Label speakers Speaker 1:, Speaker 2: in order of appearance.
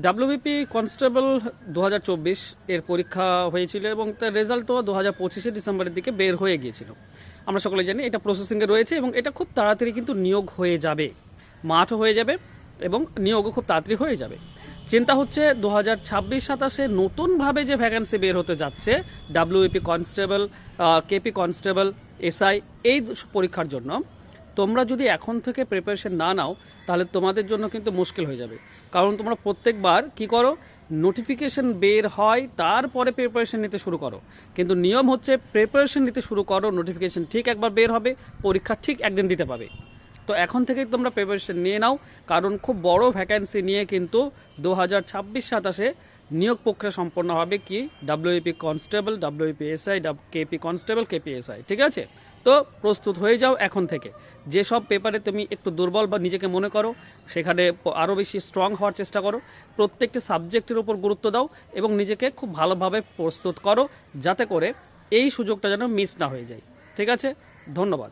Speaker 1: WBP constable 2024 এর পরীক্ষা হয়েছিল এবং তার রেজাল্টও 2025 ডিসেম্বরের দিকে বের হয়ে গিয়েছিল। আমরা সকলে জানি এটা প্রসেসিংয়ে রয়েছে এবং এটা খুব তাড়াতাড়ি কিন্তু নিয়োগ হয়ে যাবে, মাঠও হয়ে যাবে এবং নিয়োগও খুব তাড়াতাড়ি হয়ে যাবে। চিন্তা হচ্ছে 2026-27 নতুনভাবে যে ভ্যাকেন্সি বের হতে যাচ্ছে WBP constable, KP constable, SI এই পরীক্ষার জন্য তোমরা যদি এখন থেকে প্রিপারেশন না নাও তাহলে তোমাদের জন্য কিন্তু মুশকিল হয়ে যাবে। কারণ তোমরা প্রত্যেকবার কি করো, নোটিফিকেশন বের হয় তারপরে প্রিপারেশন নিতে শুরু করো, কিন্তু নিয়ম হচ্ছে প্রিপারেশন নিতে শুরু করো, নোটিফিকেশন ঠিক একবার বের হবে, পরীক্ষা ঠিক একদিন দিতে পাবে। তো এখন থেকেই তোমরা প্রিপারেশন নিয়ে নাও, কারণ খুব বড় ভ্যাকেন্সি নিয়ে কিন্তু 2026-27 নিয়োগ প্রক্রিয়া সম্পন্ন হবে কি WP constable, WP SI, KP constable, KP SI. ঠিক আছে, তো প্রস্তুত হয়ে যাও এখন থেকে। যেসব পেপারে তুমি একটু দুর্বল বা নিজেকে মনে করো সেখানে আরও বেশি স্ট্রং হওয়ার চেষ্টা করো, প্রত্যেকটি সাবজেক্টের উপর গুরুত্ব দাও এবং নিজেকে খুব ভালোভাবে প্রস্তুত করো যাতে করে এই সুযোগটা যেন মিস না হয়ে যায়। ঠিক আছে, ধন্যবাদ।